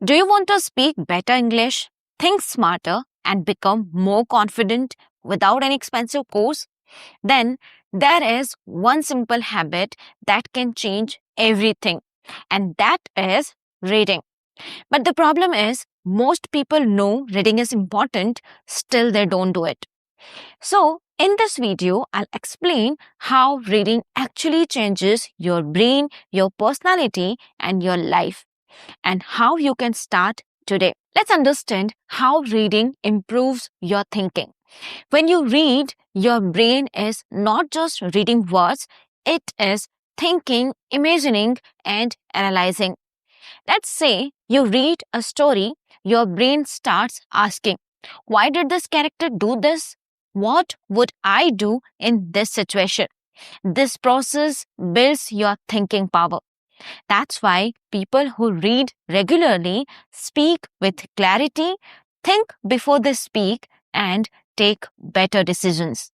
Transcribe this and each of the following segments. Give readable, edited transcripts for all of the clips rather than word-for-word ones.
Do you want to speak better English, think smarter, and become more confident without an expensive course? Then there is one simple habit that can change everything, and that is reading. But the problem is, most people know reading is important, still they don't do it. So, in this video, I'll explain how reading actually changes your brain, your personality, and your life, and how you can start today. Let's understand how reading improves your thinking. When you read, your brain is not just reading words, it is thinking, imagining, and analyzing. Let's say you read a story, your brain starts asking, why did this character do this? What would I do in this situation? This process builds your thinking power. That's why people who read regularly speak with clarity, think before they speak, and take better decisions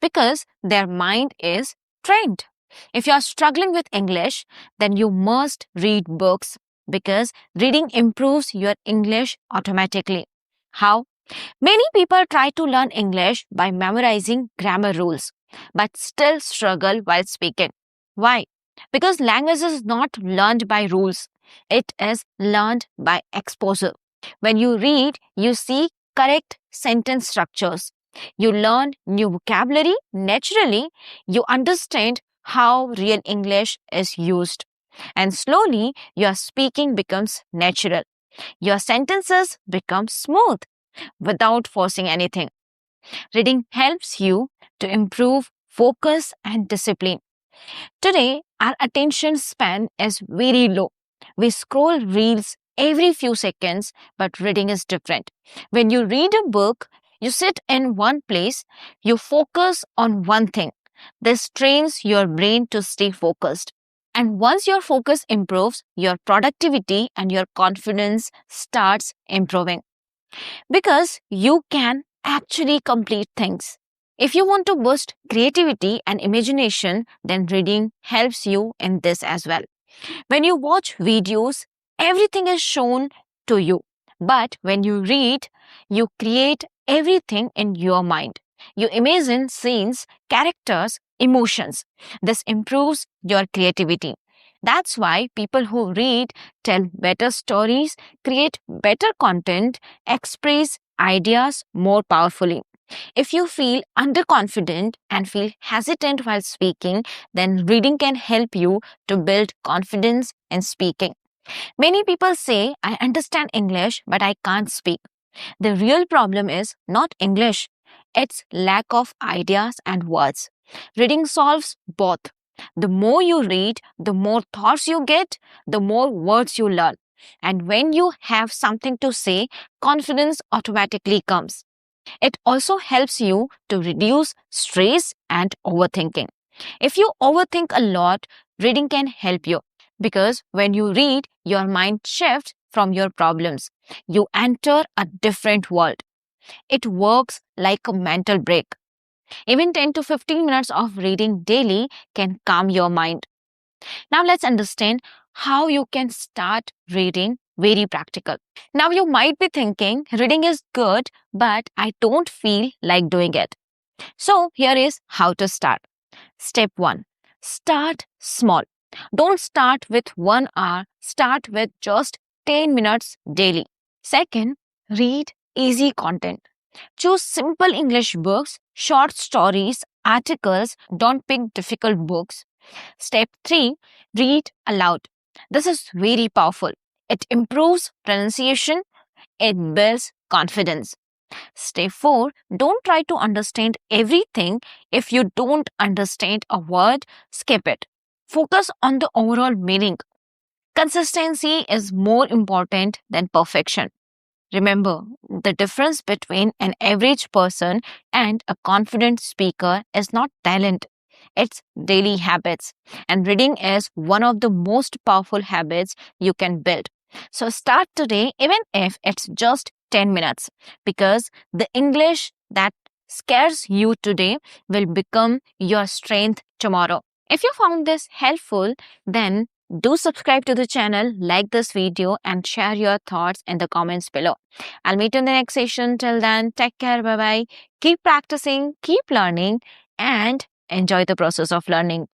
because their mind is trained. If you are struggling with English, then you must read books because reading improves your English automatically. How? Many people try to learn English by memorizing grammar rules but still struggle while speaking. Why? Because language is not learned by rules, it is learned by exposure. When you read, you see correct sentence structures. You learn new vocabulary naturally. You understand how real English is used. And slowly, your speaking becomes natural. Your sentences become smooth without forcing anything. Reading helps you to improve focus and discipline. Today, our attention span is very low. We scroll reels every few seconds, but reading is different. When you read a book, you sit in one place, you focus on one thing. This trains your brain to stay focused. And once your focus improves, your productivity and your confidence starts improving because you can actually complete things. If you want to boost creativity and imagination, then reading helps you in this as well. When you watch videos, everything is shown to you. But when you read, you create everything in your mind. You imagine scenes, characters, emotions. This improves your creativity. That's why people who read tell better stories, create better content, express ideas more powerfully. If you feel underconfident and feel hesitant while speaking, then reading can help you to build confidence in speaking. Many people say, I understand English, but I can't speak. The real problem is not English, it's lack of ideas and words. Reading solves both. The more you read, the more thoughts you get, the more words you learn. And when you have something to say, confidence automatically comes. It also helps you to reduce stress and overthinking. If you overthink a lot, reading can help you because when you read, your mind shifts from your problems. You enter a different world. It works like a mental break. Even 10 to 15 minutes of reading daily can calm your mind. Now let's understand how you can start reading very practical. Now you might be thinking reading is good, but I don't feel like doing it. So here is how to start. Step 1. Start small. Don't start with 1 hour, start with just 10 minutes daily. Second, read easy content. Choose simple English books, short stories, articles. Don't pick difficult books. Step 3. Read aloud. This is very powerful. It improves pronunciation, it builds confidence. Step 4. Don't try to understand everything. If you don't understand a word, skip it. Focus on the overall meaning. Consistency is more important than perfection. Remember, the difference between an average person and a confident speaker is not talent, it's daily habits. And reading is one of the most powerful habits you can build. So start today, even if it's just 10 minutes, because the English that scares you today will become your strength tomorrow. If you found this helpful, then Do subscribe to the channel, like this video, and share your thoughts in the comments below. I'll meet you in the next session. Till then, take care. Bye bye. Keep practicing, keep learning, and enjoy the process of learning.